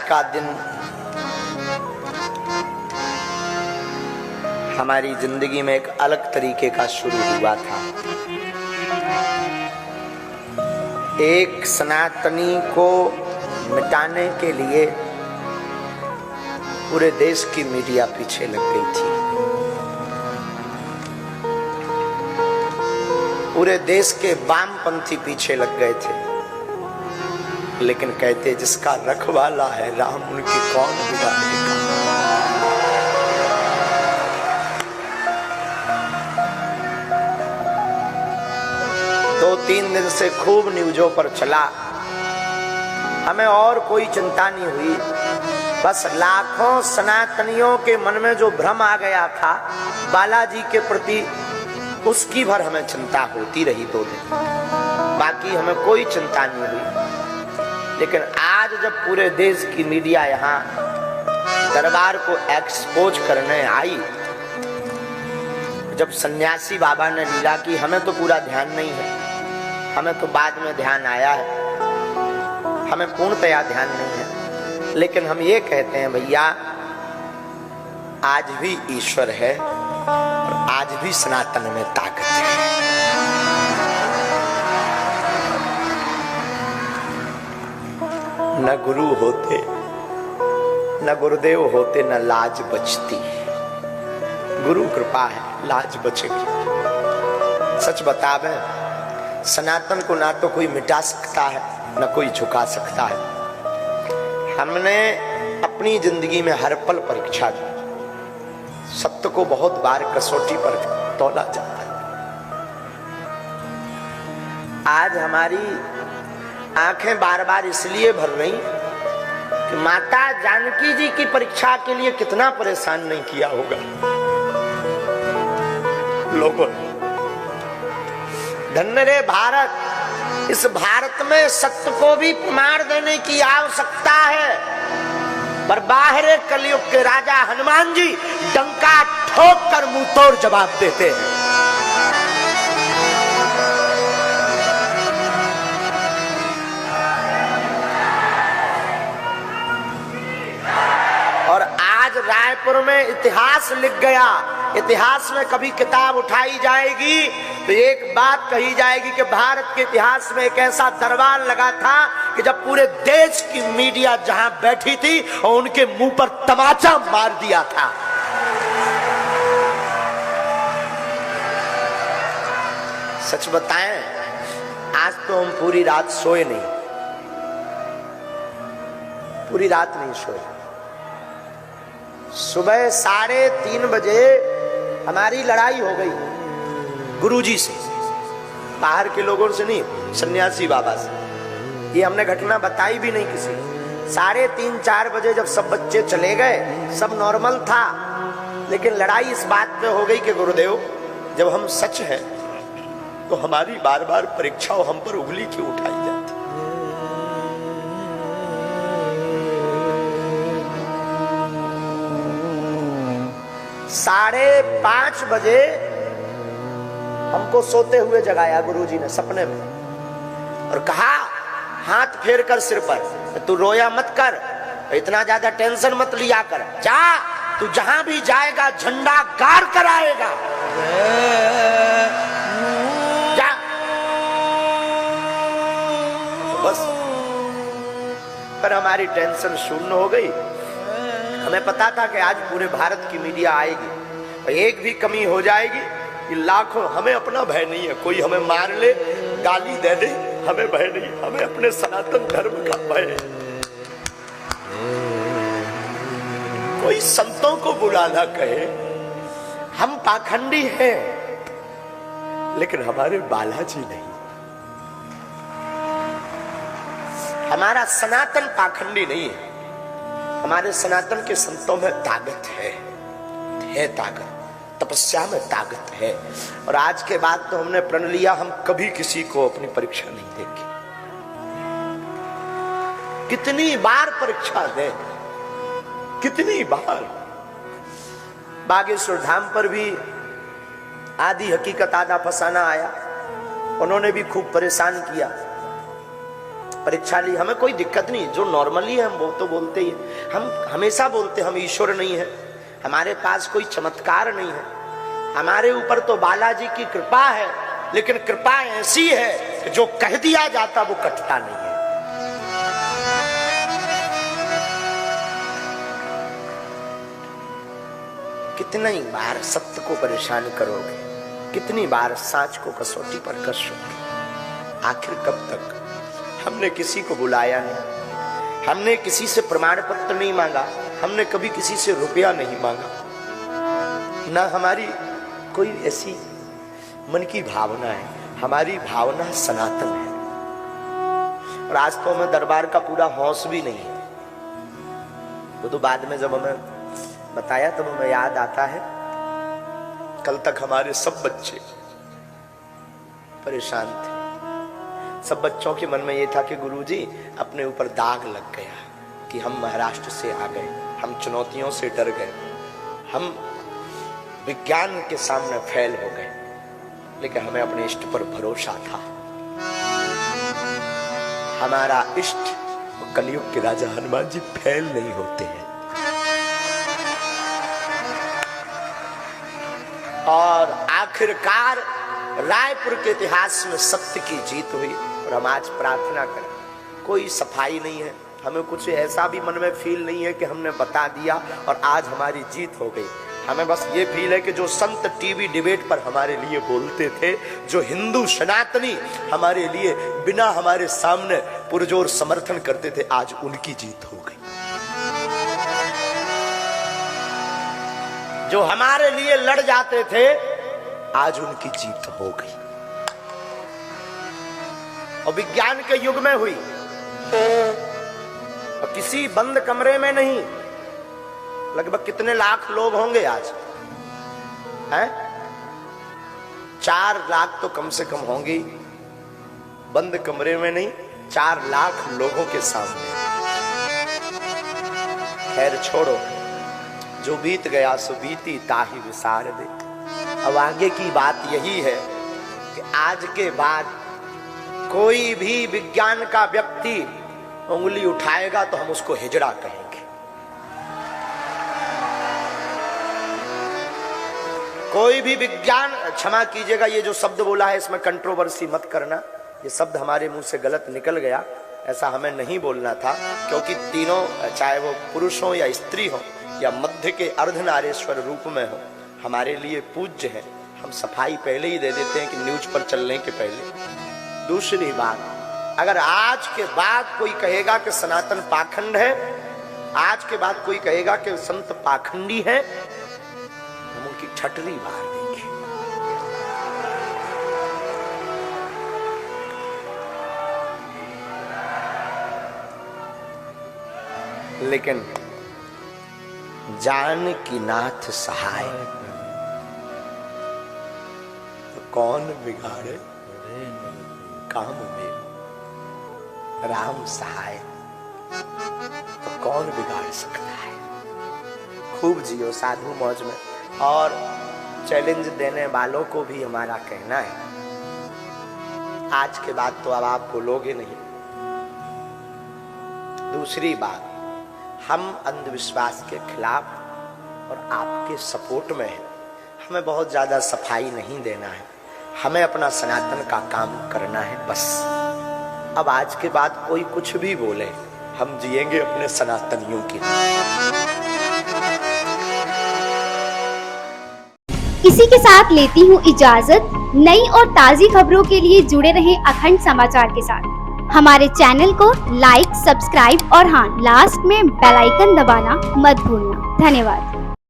का दिन हमारी जिंदगी में एक अलग तरीके का शुरू हुआ था। एक सनातनी को मिटाने के लिए पूरे देश की मीडिया पीछे लग गई थी। पूरे देश के वामपंथी पीछे लग गए थे, लेकिन कहते जिसका रखवाला है राम उनकी कौन बिगाड़ेगा। दो तीन दिन से खूब न्यूज़ों पर चला, हमें और कोई चिंता नहीं हुई। बस लाखों सनातनियों के मन में जो भ्रम आ गया था बालाजी के प्रति, उसकी भर हमें चिंता होती रही 2 दिन। बाकी हमें कोई चिंता नहीं हुई। लेकिन आज जब पूरे देश की मीडिया यहाँ दरबार को एक्सपोज करने आई, जब सन्यासी बाबा ने लीला की, हमें तो पूरा ध्यान नहीं है, हमें तो बाद में ध्यान आया है, हमें पूर्णतया ध्यान नहीं है। लेकिन हम ये कहते हैं भैया, आज भी ईश्वर है और आज भी सनातन में ताकत है। न गुरु होते, न गुरुदेव होते, न लाज बचती। गुरु कृपा है, लाज बचेगी। सच बतावे, सनातन को ना तो कोई मिटा सकता है, न कोई झुका सकता है। हमने अपनी जिंदगी में हर पल परीक्षा की। सत्य को बहुत बार कसौटी पर तौला जाता है। आज हमारी आंखें बार बार इसलिए भर रही कि माता जानकी जी की परीक्षा के लिए कितना परेशान नहीं किया होगा लोगों ने। धन्य रे भारत, इस भारत में सत्य को भी प्रमाण देने की आवश्यकता है, पर बाहर कलयुग के राजा हनुमान जी डंका ठोक कर मुंह तोड़ जवाब देते हैं। और आज रायपुर में इतिहास लिख गया। इतिहास में कभी किताब उठाई जाएगी तो एक बात कही जाएगी कि भारत के इतिहास में एक ऐसा दरबार लगा था कि जब पूरे देश की मीडिया जहां बैठी थी और उनके मुंह पर तमाचा मार दिया था। सच बताएं, आज तो हम पूरी रात सोए नहीं, पूरी रात नहीं सोए। सुबह 3:30 बजे हमारी लड़ाई हो गई गुरुजी से, बाहर के लोगों से नहीं, सन्यासी बाबा से। ये हमने घटना बताई भी नहीं किसी। 3:30-4 बजे जब सब बच्चे चले गए, सब नॉर्मल था, लेकिन लड़ाई इस बात पे हो गई कि गुरुदेव, जब हम सच हैं तो हमारी बार बार परीक्षा हम पर उंगली क्यों उठाई जाती। 5:30 बजे हमको सोते हुए जगाया गुरुजी ने सपने में और कहा, हाथ फेर कर सिर पर, तू रोया मत कर, इतना ज्यादा टेंशन मत लिया कर, जा, तू जहां भी जाएगा झंडा गाड़ कर आएगा, जा। तो बस पर हमारी टेंशन शून्य हो गई। हमें पता था कि आज पूरे भारत की मीडिया आएगी और एक भी कमी हो जाएगी कि लाखों, हमें अपना भय नहीं है, कोई हमें मार ले, गाली दे दे, हमें भय नहीं, हमें अपने सनातन धर्म का भय है। कोई संतों को बुला ना कहे, हम पाखंडी हैं, लेकिन हमारे बालाजी नहीं। हमारा सनातन पाखंडी नहीं है। हमारे सनातन के संतों में ताकत है ताकत, तपस्या में ताकत है। और आज के बाद तो हमने प्रण लिया, हम कभी किसी को अपनी परीक्षा नहीं देंगे। कितनी बार परीक्षा दें, कितनी बार। बागेश्वर धाम पर भी आधी हकीकत आधा फसाना आया, उन्होंने भी खूब परेशान किया। परीक्षा ली, हमें कोई दिक्कत नहीं, जो नॉर्मली है हम वो तो बोलते ही है। हम हमेशा बोलते हम ईश्वर नहीं है, हमारे पास कोई चमत्कार नहीं है, हमारे ऊपर तो बालाजी की कृपा है, लेकिन कृपा ऐसी है कि जो कह दिया जाता वो कटता नहीं है। कितनी बार सत्य को परेशान करोगे, कितनी बार साच को कसौटी पर कसोगे, आखिर कब तक? हमने किसी को बुलाया नहीं, हमने किसी से प्रमाण पत्र नहीं मांगा, हमने कभी किसी से रुपया नहीं मांगा, ना हमारी कोई ऐसी मन की भावना है, हमारी भावना सनातन है। और आज तो हमें दरबार का पूरा होश भी नहीं है। वो तो बाद में जब हमें बताया तब हमें याद आता है, कल तक हमारे सब बच्चे परेशान थे। सब बच्चों के मन में ये था कि गुरुजी अपने ऊपर दाग लग गया कि हम महाराष्ट्र से आ गए, हम चुनौतियों से डर गए, हम विज्ञान के सामने फेल हो गए। लेकिन हमें अपने इष्ट पर भरोसा था। हमारा इष्ट कलयुग के राजा हनुमान जी फेल नहीं होते हैं। और आखिरकार रायपुर के इतिहास में सत्य की जीत हुई। और हम आज प्रार्थना करें, कोई सफाई नहीं है, हमें कुछ ऐसा भी मन में फील नहीं है कि हमने बता दिया और आज हमारी जीत हो गई। हमें बस ये फील है कि जो संत टीवी डिबेट पर हमारे लिए बोलते थे, जो हिंदू सनातनी हमारे लिए बिना हमारे सामने पुरजोर समर्थन करते थे, आज उनकी जीत हो गई। जो हमारे लिए लड़ जाते थे, आज उनकी जीत हो गई। और विज्ञान के युग में हुई, और किसी बंद कमरे में नहीं। लगभग कितने लाख लोग होंगे आज हैं? 4 लाख तो कम से कम होंगे, बंद कमरे में नहीं, 4 लाख लोगों के सामने। खैर छोड़ो, जो बीत गया सो बीती ताहि विसार दे। अब आगे की बात यही है कि आज के बाद कोई भी विज्ञान का व्यक्ति उंगली उठाएगा तो हम उसको हिजड़ा कहेंगे। कोई भी विज्ञान, क्षमा कीजिएगा ये जो शब्द बोला है इसमें कंट्रोवर्सी मत करना, ये शब्द हमारे मुंह से गलत निकल गया, ऐसा हमें नहीं बोलना था। क्योंकि तीनों, चाहे वो पुरुष हो या स्त्री हो या मध्य के अर्धनारेश्वर रूप में हो, हमारे लिए पूज्य है। हम सफाई पहले ही दे देते हैं कि न्यूज पर चलने के पहले। दूसरी बात, अगर आज के बाद कोई कहेगा कि सनातन पाखंड है, आज के बाद कोई कहेगा कि संत पाखंडी है, हम उनकी ठटरी मार देंगे। लेकिन जानकी नाथ सहाय, तो कौन बिगाड़े काम में। राम सहाय, तो कौन बिगाड़ सकता है। खूब जियो साधु मौज में। और चैलेंज देने वालों को भी हमारा कहना है, आज के बाद तो अब आप बोलोगे नहीं। दूसरी बात, हम अंधविश्वास के खिलाफ और आपके सपोर्ट में हैं। हमें बहुत ज्यादा सफाई नहीं देना है, हमें अपना सनातन का काम करना है बस। अब आज के बाद कोई कुछ भी बोले, हम जिएंगे अपने सनातनियों की। इसी के साथ लेती हूँ इजाजत। नई और ताज़ी खबरों के लिए जुड़े रहें अखंड समाचार के साथ। हमारे चैनल को लाइक, सब्सक्राइब और हाँ, लास्ट में बेल आइकन दबाना मत भूलना। धन्यवाद।